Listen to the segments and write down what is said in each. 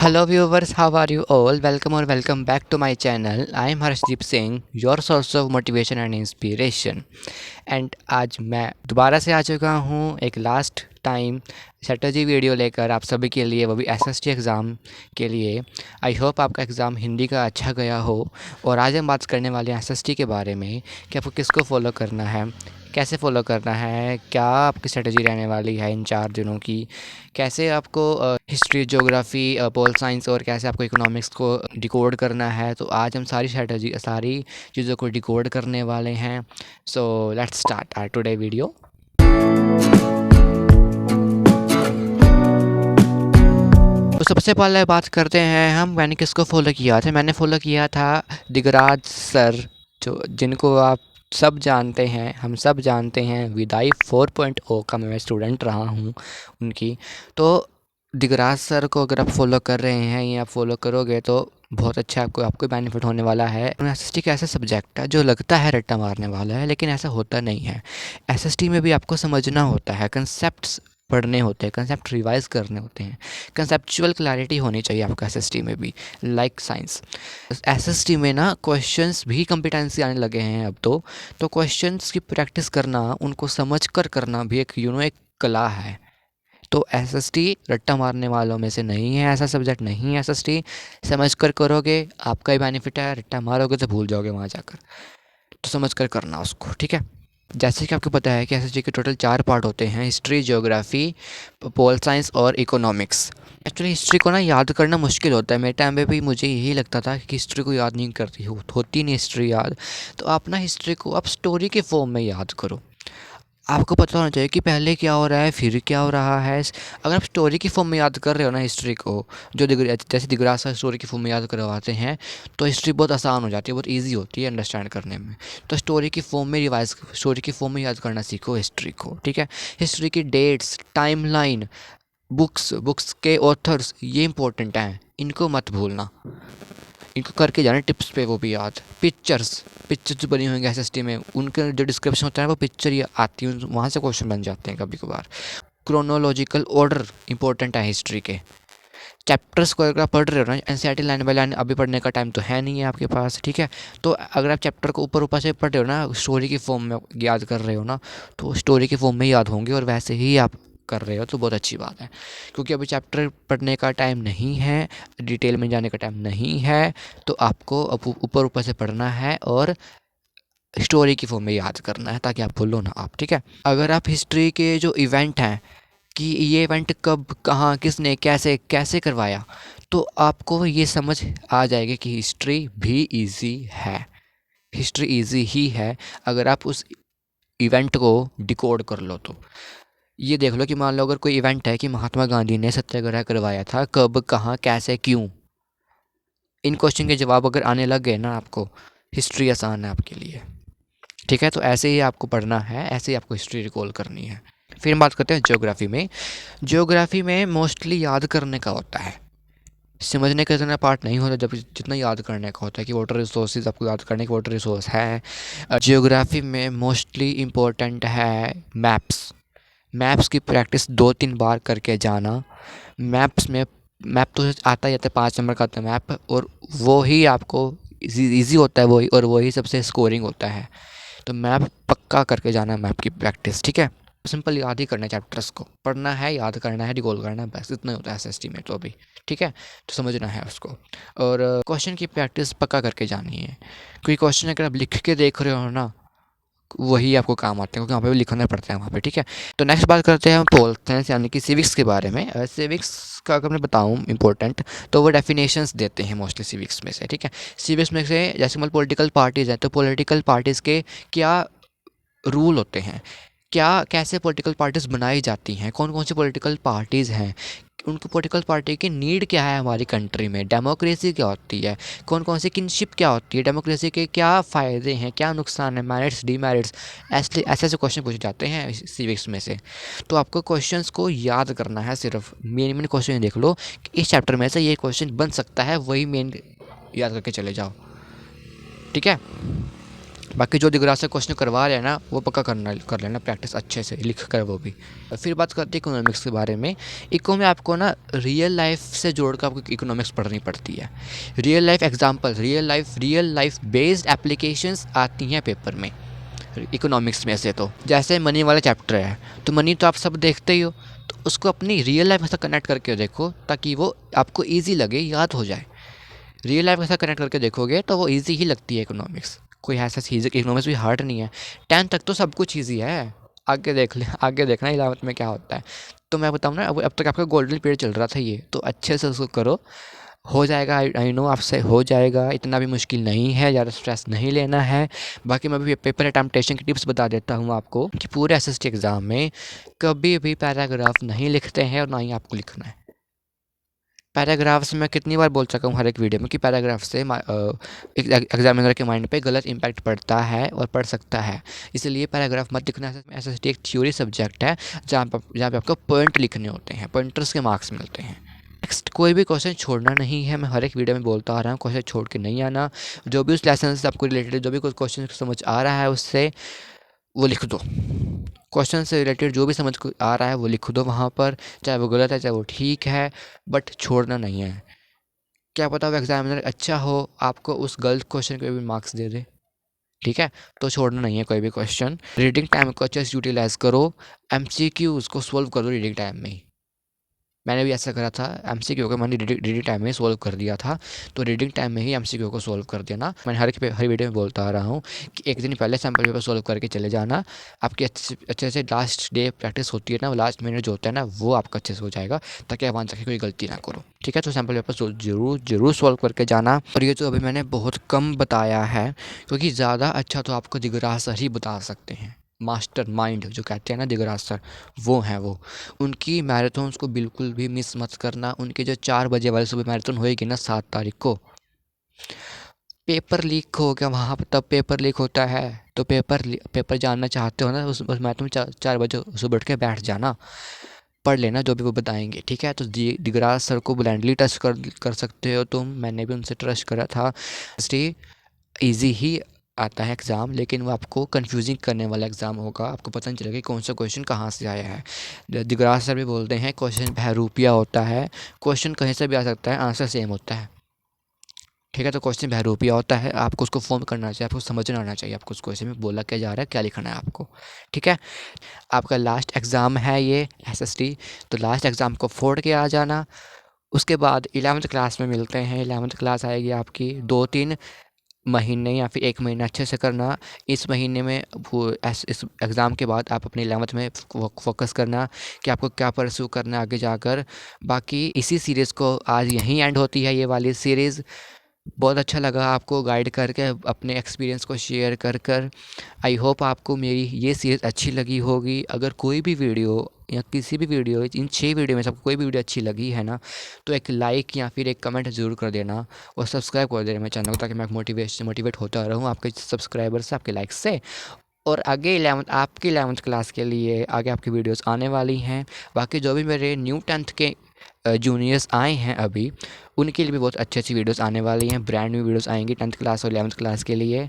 Hello viewers, how are you all? Welcome or welcome back to my channel. I am Harshdeep Singh, your source of motivation and inspiration. And आज मैं दोबारा से आ चुका हूँ एक last time strategy video लेकर आप सभी के लिए, वो भी एसएसटी एग्ज़ाम के लिए। आई होप आपका एग्ज़ाम हिंदी का अच्छा गया हो। और आज हम बात करने वाले हैं एसएसटी के बारे में कि आपको किसको फॉलो करना है, कैसे फॉलो करना है, क्या आपकी स्ट्रेटजी रहने वाली है इन 4 दिनों की, कैसे आपको हिस्ट्री, ज्योग्राफी, पोल साइंस और कैसे आपको इकोनॉमिक्स को डिकोड करना है। तो आज हम सारी स्ट्रेटजी, सारी चीज़ों को डिकोड करने वाले हैं। So let's start our today video. तो सबसे पहले बात करते हैं मैंने किसको फॉलो किया था। मैंने फॉलो किया था दिगराज सर, जो जिनको आप सब जानते हैं, हम सब जानते हैं। विदाई 4.0 का मैं स्टूडेंट रहा हूँ उनकी। तो दिगराज सर को अगर आप फॉलो कर रहे हैं या फॉलो करोगे तो बहुत अच्छा आपको बेनिफिट होने वाला है। एसएसटी का ऐसा सब्जेक्ट है जो लगता है रट्टा मारने वाला है, लेकिन ऐसा होता नहीं है। एसएसटी में भी आपको समझना होता है, कंसेप्ट्स पढ़ने होते हैं, कंसेप्ट रिवाइज करने होते हैं, कंसेप्चुअल क्लैरिटी होनी चाहिए आपको एसएसटी में भी, लाइक साइंस। एसएसटी में ना क्वेश्चंस भी कॉम्पिटेंसी आने लगे हैं अब तो क्वेश्चंस की प्रैक्टिस करना, उनको समझ कर करना भी एक एक कला है। तो एसएसटी रट्टा मारने वालों में से नहीं है, ऐसा सब्जेक्ट नहीं है। एसएसटी समझ कर करोगे आपका ही बेनिफिट है, रट्टा मारोगे तो भूल जाओगे वहाँ जाकर। तो समझ कर करना उसको, ठीक है। जैसे कि आपको पता है कि एसएसटी के टोटल 4 पार्ट होते हैं: हिस्ट्री, ज्योग्राफी, पोल साइंस और इकोनॉमिक्स। एक्चुअली हिस्ट्री को ना याद करना मुश्किल होता है। मेरे टाइम पे भी मुझे यही लगता था कि हिस्ट्री को याद नहीं करती, होती नहीं हिस्ट्री याद। तो आप ना हिस्ट्री को आप स्टोरी के फॉर्म में याद करो। आपको पता होना चाहिए कि पहले क्या हो रहा है, फिर क्या हो रहा है। अगर आप स्टोरी की फॉर्म में याद कर रहे हो ना हिस्ट्री को, जो जैसे दिगराज सर स्टोरी की फॉर्म में याद करवाते हैं, तो हिस्ट्री बहुत आसान हो जाती है, बहुत इजी होती है अंडरस्टैंड करने में। तो स्टोरी की फॉर्म में स्टोरी की फॉर्म में याद करना सीखो हिस्ट्री को, ठीक है। हिस्ट्री की डेट्स, टाइमलाइन, बुक्स के ऑथर्स, ये इंपॉर्टेंट हैं, इनको मत भूलना। इनको करके जाना टिप्स पे, वो भी याद। पिक्चर्स जो बनी होंगी एसएसटी में, उनका जो डिस्क्रिप्शन होता है वो पिक्चर ही आती है, वहाँ से क्वेश्चन बन जाते हैं कभी कभार। क्रोनोलॉजिकल ऑर्डर इंपॉर्टेंट है हिस्ट्री के। चैप्टर्स को अगर आप पढ़ रहे हो ना, एनसीईआरटी लाइन बाय लाइन अभी पढ़ने का टाइम तो है नहीं है आपके पास, ठीक है। तो अगर आप चैप्टर को ऊपर ऊपर से पढ़ रहे हो ना, स्टोरी की फॉर्म में याद कर रहे हो ना, तो स्टोरी की फॉर्म में याद होंगे और वैसे ही आप कर रहे हो तो बहुत अच्छी बात है। क्योंकि अभी चैप्टर पढ़ने का टाइम नहीं है, डिटेल में जाने का टाइम नहीं है, तो आपको ऊपर ऊपर से पढ़ना है और स्टोरी की फॉर्म में याद करना है, ताकि आप भूलो ना आप, ठीक है। अगर आप हिस्ट्री के जो इवेंट हैं कि ये इवेंट कब, कहाँ, किसने, कैसे कैसे करवाया, तो आपको ये समझ आ जाएगी कि हिस्ट्री भी इजी है। हिस्ट्री इजी ही है अगर आप उस इवेंट को डिकोड कर लो तो। ये देख लो कि मान लो अगर कोई इवेंट है कि महात्मा गांधी ने सत्याग्रह करवाया था, कब, कहाँ, कैसे, क्यों, इन क्वेश्चन के जवाब अगर आने लग गए ना आपको, हिस्ट्री आसान है आपके लिए, ठीक है। तो ऐसे ही आपको पढ़ना है, ऐसे ही आपको हिस्ट्री रिकॉल करनी है। फिर हम बात करते हैं ज्योग्राफी में। ज्योग्राफी में मोस्टली याद करने का होता है, समझने का इतना पार्ट नहीं होता जब जितना याद करने का होता है कि वाटर रिसोर्सेज आपको याद करने के वाटर रिसोर्स है। ज्योग्राफी में मोस्टली इम्पोर्टेंट है मैप्स। मैप्स की प्रैक्टिस 2-3 बार करके जाना। मैप्स में मैप तो आता ही आता है, 5 नंबर का आता है मैप, और वो ही आपको इजी होता है, वही, और वही सबसे स्कोरिंग होता है। तो मैप पक्का करके जाना, मैप की प्रैक्टिस, ठीक है। सिंपल याद ही करना है, चैप्टर्स को पढ़ना है, याद करना है, रिकॉल करना है, बस इतना ही होता है एसएसटी में तो अभी, ठीक है। तो समझना है उसको। और क्वेश्चन की प्रैक्टिस पक्का करके जानी है। कोई क्वेश्चन अगर आप लिख के देख रहे हो ना, वही आपको काम आते हैं, क्योंकि वहाँ पे भी लिखना पड़ता है वहाँ पे, ठीक है। तो नेक्स्ट बात करते हैं हम पोल साइंस यानी कि सिविक्स के बारे में। सिविक्स का अगर मैं बताऊँ इंपॉर्टेंट, तो वो डेफिनेशंस देते हैं मोस्टली सिविक्स में से, ठीक है। सिविक्स में से जैसे मान पॉलिटिकल पार्टीज़ हैं, तो पॉलिटिकल पार्टीज़ के क्या रूल होते हैं, क्या कैसे पॉलिटिकल पार्टीज़ बनाई जाती हैं, कौन कौन सी पॉलिटिकल पार्टीज़ हैं, उनको पॉलिटिकल पार्टी की नीड क्या है हमारी कंट्री में, डेमोक्रेसी क्या होती है, कौन कौन सी किनशिप क्या होती है, डेमोक्रेसी के क्या फ़ायदे हैं, क्या नुकसान है, मेरिट्स, डीमेरिट्स, ऐसे ऐसे ऐसे क्वेश्चन पूछे जाते हैं सिविक्स में से। तो आपको क्वेश्चंस को याद करना है, सिर्फ मेन मेन क्वेश्चन देख लो कि इस चैप्टर में से ये क्वेश्चन बन सकता है, वही मेन याद करके चले जाओ, ठीक है। बाकी जो दिगरा से क्वेश्चन करवा रहे हैं ना वो पक्का कर लेना प्रैक्टिस अच्छे से लिख कर वो भी। फिर बात करते हैं इकोनॉमिक्स के बारे में। इको में आपको ना रियल लाइफ से जोड़कर आपको इकोनॉमिक्स पढ़नी पड़ती है। Real life example, real life based applications आती हैं पेपर में इकोनॉमिक्स में से। तो जैसे मनी वाला चैप्टर है तो मनी तो आप सब देखते ही हो, तो उसको अपनी रियल लाइफ के साथ कनेक्ट करके देखो ताकि वो आपको ईजी लगे, याद हो जाए। रियल लाइफ के साथ कनेक्ट करके देखोगे तो वो ईजी ही लगती है इकोनॉमिक्स। कोई ऐसा चीज़ इकोनॉमिक्स भी हार्ड नहीं है। 10th तक तो सब कुछ ईजी है, आगे देख ले, आगे देखना 11th में क्या होता है। तो मैं बताऊँ ना, अब तक आपका गोल्डन पीरियड चल रहा था ये, तो अच्छे से उसको करो, हो जाएगा। आई नो आपसे हो जाएगा, इतना भी मुश्किल नहीं है, ज़्यादा स्ट्रेस नहीं लेना है। बाकी मैं भी पेपर अटेम्पटेशन की टिप्स बता देता हूँ आपको कि पूरे एसएसटी एग्ज़ाम में कभी भी पैराग्राफ नहीं लिखते हैं और ना ही आपको लिखना है। पैराग्राफ्स में कितनी बार बोल चुका हूँ हर एक वीडियो में कि पैराग्राफ से एग्जामिनर के माइंड पे गलत इम्पैक्ट पड़ता है और पड़ सकता है, इसलिए पैराग्राफ मत लिखना। एसएसटी एक थ्योरी सब्जेक्ट है जहाँ पे आपको पॉइंट लिखने होते हैं, पॉइंटर्स के मार्क्स मिलते हैं। नेक्स्ट, कोई भी क्वेश्चन छोड़ना नहीं है। मैं हर एक वीडियो में बोलता आ रहा हूँ, क्वेश्चन छोड़ के नहीं आना। जो भी उस लेसन से आपको रिलेटेड जो भी कुछ क्वेश्चन समझ आ रहा है उससे वो लिख दो। क्वेश्चन से रिलेटेड जो भी समझ आ रहा है वो लिख दो वहाँ पर, चाहे वो गलत है चाहे वो ठीक है, बट छोड़ना नहीं है। क्या पता वो एग्जामिनर अच्छा हो, आपको उस गलत क्वेश्चन के भी मार्क्स दे दे, ठीक है। तो छोड़ना नहीं है कोई भी क्वेश्चन। रीडिंग टाइम को अच्छे से यूटिलाइज करो, एमसीक्यूज को सॉल्व करो रीडिंग टाइम में ही। मैंने भी ऐसा करा था, एमसीक्यू को मैंने रीडिंग टाइम में ही सॉल्व कर दिया था। तो रीडिंग टाइम में ही एमसीक्यू को सॉल्व कर देना। मैंने हर वीडियो में बोलता आ रहा हूँ कि एक दिन पहले सैम्पल पेपर सॉल्व करके चले जाना। आपकी अच्छे से लास्ट डे प्रैक्टिस होती है ना, लास्ट मिनट जो होता है ना, वो आपका अच्छे से हो जाएगा ताकि आप वहाँ जाके कोई गलती ना करो, ठीक है। तो सैम्पल पेपर जरूर सॉल्व करके जाना। और ये तो अभी मैंने बहुत कम बताया है, क्योंकि ज़्यादा अच्छा तो आपको दिगरा सर ही बता सकते हैं। मास्टर माइंड जो कहते हैं ना दिगराज सर, वो हैं वो। उनकी मैराथन्स को बिल्कुल भी मिस मत करना। उनके जो 4 बजे वाली सुबह मैराथन होएगी ना 7 तारीख को, पेपर लीक हो गया वहाँ पर, तब पेपर लीक होता है। तो पेपर जानना चाहते हो ना, उस मैराथन में 4 बजे सुबह उठ के बैठ जाना, पढ़ लेना जो भी वो बताएंगे, ठीक है। तो दिगराज सर को ब्लाइंडली टच कर सकते हो तुम। मैंने भी उनसे ट्रस्ट करा था। इसलिए ईजी ही आता है एग्ज़ाम, लेकिन वो आपको कंफ्यूजिंग करने वाला एग्ज़ाम होगा। आपको पता नहीं चलेगा कि कौन सा क्वेश्चन कहाँ से आया है। दिगराज सर भी बोलते हैं क्वेश्चन बहरूपिया होता है, क्वेश्चन कहीं से भी आ सकता है, आंसर सेम होता है, ठीक है। तो क्वेश्चन बहरूपिया होता है, आपको उसको फॉर्म करना चाहिए, आपको समझना आना चाहिए आपको उस क्वेश्चन में बोला क्या जा रहा है, क्या लिखना है आपको, ठीक है। आपका लास्ट एग्ज़ाम है ये एसएसटी, तो लास्ट एग्ज़ाम को फोड़ के आ जाना। उसके बाद 11th क्लास में मिलते हैं। 11th क्लास आएगी आपकी 2-3 महीने या फिर 1 महीना अच्छे से करना। इस महीने में इस एग्ज़ाम के बाद आप अपनी 11th में फोकस करना कि आपको क्या परस्यू करना है आगे जाकर। बाकी इसी सीरीज़ को आज यहीं एंड होती है ये वाली सीरीज़। बहुत अच्छा लगा आपको गाइड करके, अपने एक्सपीरियंस को शेयर कर। आई होप आपको मेरी ये सीरीज़ अच्छी लगी होगी। अगर कोई भी वीडियो या किसी भी वीडियो, इन 6 वीडियो में से आपको कोई भी वीडियो अच्छी लगी है ना, तो एक लाइक या फिर एक कमेंट ज़रूर कर देना और सब्सक्राइब कर देना मेरे चैनल को, ताकि मैं मोटिवेट होता रहूँ आपके सब्सक्राइबर से, आपके लाइक से। और आगे 11th क्लास के लिए आगे आपकी वीडियोस आने वाली हैं। बाकी जो भी मेरे न्यू 10th के जूनियर्स आए हैं अभी, उनके लिए भी बहुत अच्छी अच्छी वीडियोस आने वाली हैं। ब्रांड न्यू वीडियोस आएंगी 10th क्लास और 11th क्लास के लिए।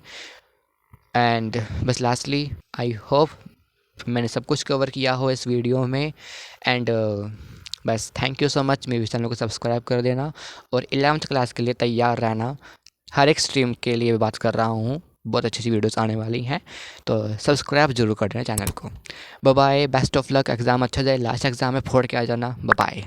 एंड बस लास्टली, आई होप मैंने सब कुछ कवर किया हो इस वीडियो में। एंड बस थैंक यू सो मच। मेरे चैनल को सब्सक्राइब कर देना और 11th क्लास के लिए तैयार रहना। हर एक स्ट्रीम के लिए बात कर रहा हूँ, बहुत अच्छी अच्छी वीडियोस आने वाली हैं, तो सब्सक्राइब जरूर कर देना चैनल को। Bye bye, best of luck, exam अच्छा जाए, लास्ट एग्ज़ाम में फोड़ के आ जाना। Bye bye.